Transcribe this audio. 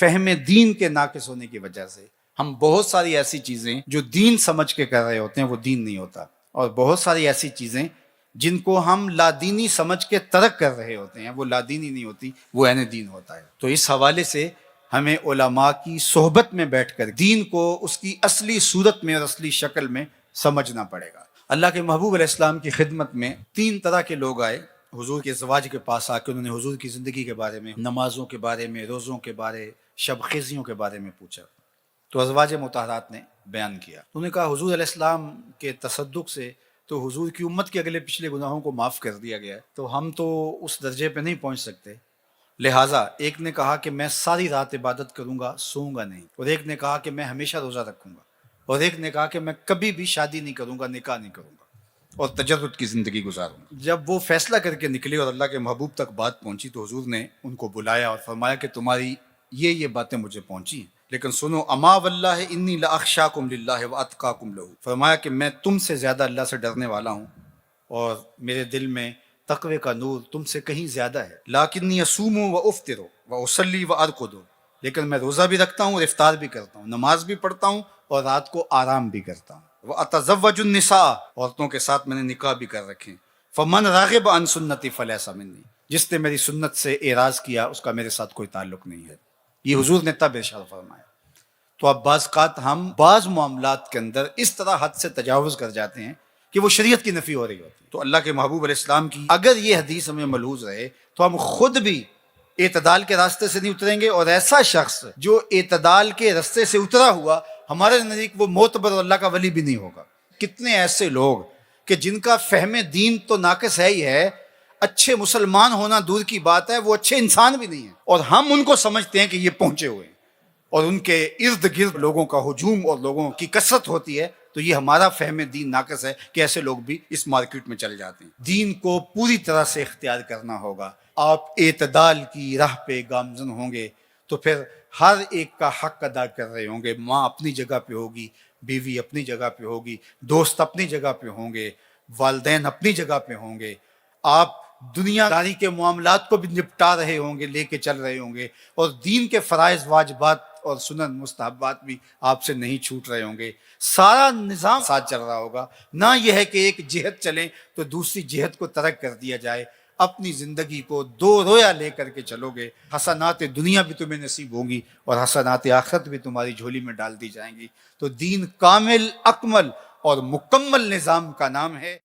فہم دین کے ناقص ہونے کی وجہ سے ہم بہت ساری ایسی چیزیں جو دین سمجھ کے کر رہے ہوتے ہیں وہ دین نہیں ہوتا، اور بہت ساری ایسی چیزیں جن کو ہم لادینی سمجھ کے ترک کر رہے ہوتے ہیں وہ لادینی نہیں ہوتی، وہ عین دین ہوتا ہے۔ تو اس حوالے سے ہمیں علماء کی صحبت میں بیٹھ کر دین کو اس کی اصلی صورت میں اور اصلی شکل میں سمجھنا پڑے گا۔ اللہ کے محبوب علیہ السلام کی خدمت میں 3 طرح کے لوگ آئے حضور کے زواج کے پاس آ کے، انہوں نے حضور کی زندگی کے بارے میں، نمازوں کے بارے میں، روزوں کے بارے، شب خیزیوں کے بارے میں پوچھا۔ تو ازواج مطہرات نے بیان کیا، انہوں نے کہا حضور علیہ السلام کے تصدق سے تو حضور کی امت کے اگلے پچھلے گناہوں کو معاف کر دیا گیا ہے، تو ہم تو اس درجے پہ نہیں پہنچ سکتے۔ لہٰذا ایک نے کہا کہ میں ساری رات عبادت کروں گا، سوؤں گا نہیں، اور ایک نے کہا کہ میں ہمیشہ روزہ رکھوں گا، اور ایک نے کہا کہ میں کبھی بھی شادی نہیں کروں گا، نکاح نہیں کروں گا اور تجرد کی زندگی گزاروں گا۔ جب وہ فیصلہ کر کے نکلے اور اللہ کے محبوب تک بات پہنچی تو حضور نے ان کو بلایا اور فرمایا کہ تمہاری یہ باتیں مجھے پہنچی ہیں، لیکن سنو، اما واللہ انی لاخشاکم للہ واتقاکم لہ، فرمایا کہ میں تم سے زیادہ اللہ سے ڈرنے والا ہوں اور میرے دل میں تقوی کا نور تم سے کہیں زیادہ ہے۔ لیکنی اصوم و افطر و اصلی و ارقد، لیکن میں روزہ بھی رکھتا ہوں اور افطار بھی کرتا ہوں، نماز بھی پڑھتا ہوں اور رات کو آرام بھی کرتا ہوں۔ واتزوج النساء، عورتوں کے ساتھ میں نے نکاح بھی کر رکھے۔ فمن راغب عن سنتی فلیس منی، جس نے میری سنت سے اعراض کیا اس کا میرے ساتھ کوئی تعلق نہیں ہے۔ یہ حضور نے تب ارشاد فرمایا۔ تو اب بعض اوقات ہم بعض معاملات کے اندر اس طرح حد سے تجاوز کر جاتے ہیں کہ وہ شریعت کی نفی ہو رہی ہوتی ہے۔ تو اللہ کے محبوب علیہ السلام کی اگر یہ حدیث ہمیں ملحوظ رہے تو ہم خود بھی اعتدال کے راستے سے نہیں اتریں گے، اور ایسا شخص جو اعتدال کے راستے سے اترا ہوا ہمارے نزدیک وہ معتبر اللہ کا ولی بھی نہیں ہوگا۔ کتنے ایسے لوگ کہ جن کا فہم دین تو ناقص ہے ہی ہے، اچھے مسلمان ہونا دور کی بات ہے، وہ اچھے انسان بھی نہیں ہیں، اور ہم ان کو سمجھتے ہیں کہ یہ پہنچے ہوئے ہیں، اور ان کے ارد گرد لوگوں کا ہجوم اور لوگوں کی کثرت ہوتی ہے، تو یہ ہمارا فہم دین ناقص ہے کہ ایسے لوگ بھی اس مارکیٹ میں چل جاتے ہیں۔ دین کو پوری طرح سے اختیار کرنا ہوگا۔ آپ اعتدال کی راہ پہ گامزن ہوں گے تو پھر ہر ایک کا حق ادا کر رہے ہوں گے۔ ماں اپنی جگہ پہ ہوگی، بیوی اپنی جگہ پہ ہوگی، دوست اپنی جگہ پہ ہوں گے، والدین اپنی جگہ پہ ہوں گے، آپ دنیا داری کے معاملات کو بھی نپٹا رہے ہوں گے، لے کے چل رہے ہوں گے، اور دین کے فرائض واجبات اور سنن مستحبات بھی آپ سے نہیں چھوٹ رہے ہوں گے۔ سارا نظام ساتھ چل رہا ہوگا، نہ یہ ہے کہ ایک جہت چلیں تو دوسری جہت کو ترک کر دیا جائے۔ اپنی زندگی کو 2 رویا لے کر کے چلو گے، حسنات دنیا بھی تمہیں نصیب ہوں گی اور حسنات آخرت بھی تمہاری جھولی میں ڈال دی جائیں گی۔ تو دین کامل، اکمل اور مکمل نظام کا نام ہے۔